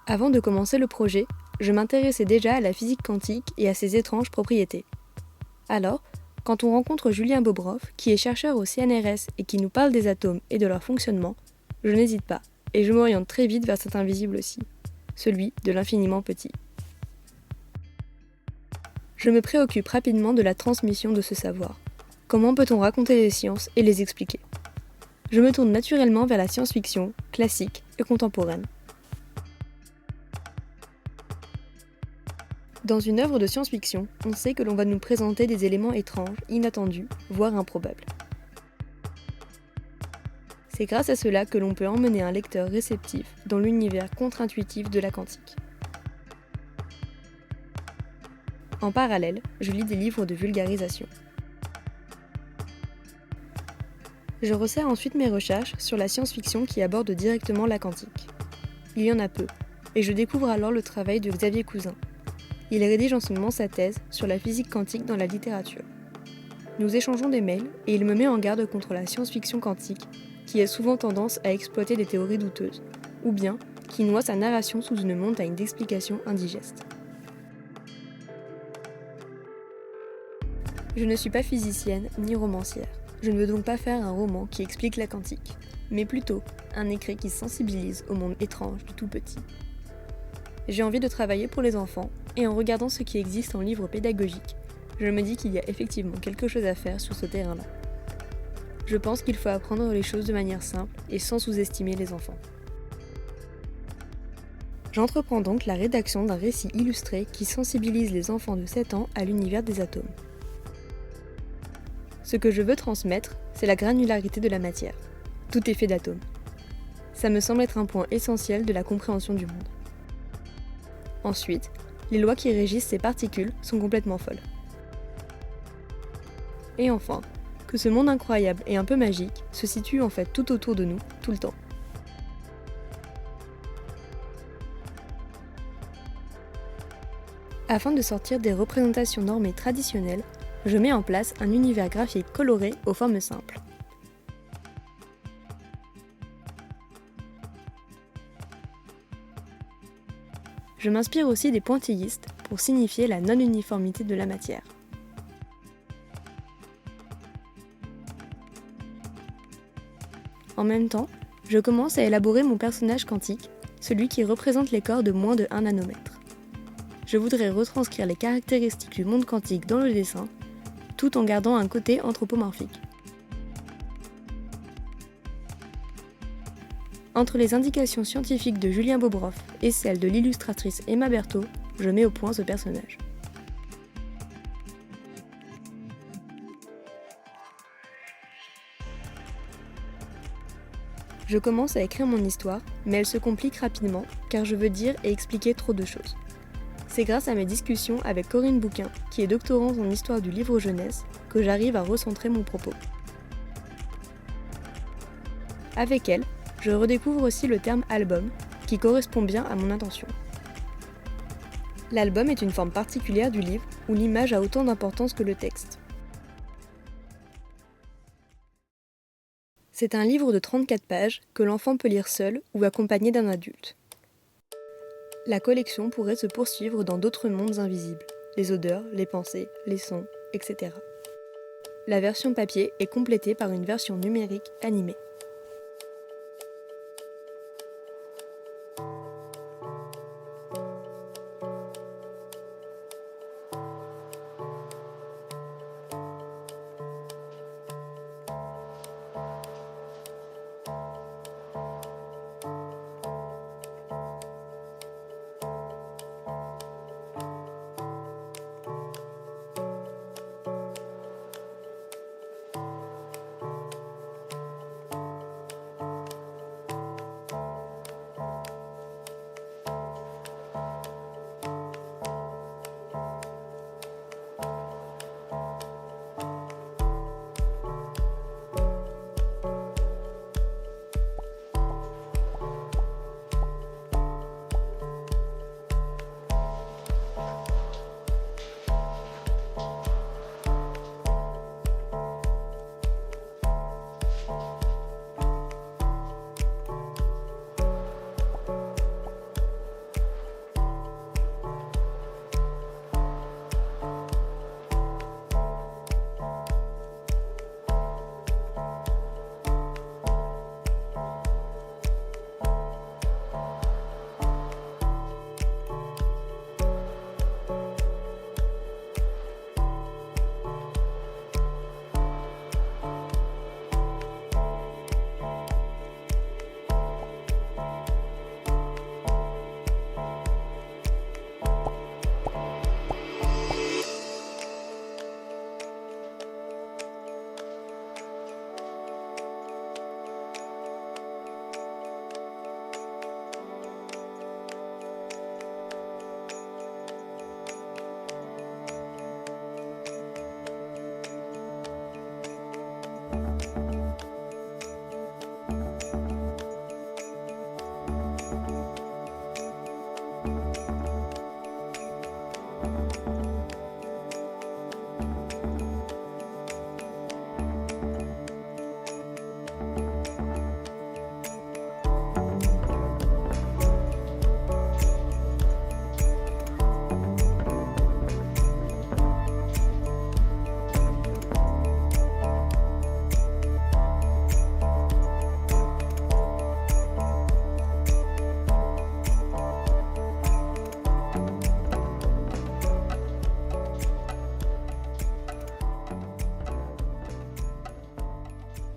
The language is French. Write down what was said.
Avant de commencer le projet, je m'intéressais déjà à la physique quantique et à ses étranges propriétés. Alors, quand on rencontre Julien Bobroff, qui est chercheur au CNRS et qui nous parle des atomes et de leur fonctionnement, je n'hésite pas, et je m'oriente très vite vers cet invisible aussi, celui de l'infiniment petit. Je me préoccupe rapidement de la transmission de ce savoir. Comment peut-on raconter les sciences et les expliquer ? Je me tourne naturellement vers la science-fiction, classique et contemporaine. Dans une œuvre de science-fiction, on sait que l'on va nous présenter des éléments étranges, inattendus, voire improbables. C'est grâce à cela que l'on peut emmener un lecteur réceptif dans l'univers contre-intuitif de la quantique. En parallèle, je lis des livres de vulgarisation. Je resserre ensuite mes recherches sur la science-fiction qui aborde directement la quantique. Il y en a peu, et je découvre alors le travail de Xavier Cousin. Il rédige en ce moment sa thèse sur la physique quantique dans la littérature. Nous échangeons des mails et il me met en garde contre la science-fiction quantique, qui a souvent tendance à exploiter des théories douteuses, ou bien qui noie sa narration sous une montagne d'explications indigestes. Je ne suis pas physicienne ni romancière. Je ne veux donc pas faire un roman qui explique la quantique, mais plutôt un écrit qui sensibilise au monde étrange du tout petit. J'ai envie de travailler pour les enfants, et en regardant ce qui existe en livres pédagogiques, je me dis qu'il y a effectivement quelque chose à faire sur ce terrain-là. Je pense qu'il faut apprendre les choses de manière simple et sans sous-estimer les enfants. J'entreprends donc la rédaction d'un récit illustré qui sensibilise les enfants de 7 ans à l'univers des atomes. Ce que je veux transmettre, c'est la granularité de la matière. Tout est fait d'atomes. Ça me semble être un point essentiel de la compréhension du monde. Ensuite, les lois qui régissent ces particules sont complètement folles. Et enfin, que ce monde incroyable et un peu magique se situe en fait tout autour de nous, tout le temps. Afin de sortir des représentations normées traditionnelles, je mets en place un univers graphique coloré aux formes simples. Je m'inspire aussi des pointillistes pour signifier la non-uniformité de la matière. En même temps, je commence à élaborer mon personnage quantique, celui qui représente les corps de moins de 1 nanomètre. Je voudrais retranscrire les caractéristiques du monde quantique dans le dessin, tout en gardant un côté anthropomorphique. Entre les indications scientifiques de Julien Bobroff et celles de l'illustratrice Emma Berthaud, je mets au point ce personnage. Je commence à écrire mon histoire, mais elle se complique rapidement car je veux dire et expliquer trop de choses. C'est grâce à mes discussions avec Corinne Bouquin, qui est doctorante en histoire du livre jeunesse, que j'arrive à recentrer mon propos. Avec elle, je redécouvre aussi le terme album, qui correspond bien à mon intention. L'album est une forme particulière du livre où l'image a autant d'importance que le texte. C'est un livre de 34 pages que l'enfant peut lire seul ou accompagné d'un adulte. La collection pourrait se poursuivre dans d'autres mondes invisibles, les odeurs, les pensées, les sons, etc. La version papier est complétée par une version numérique animée.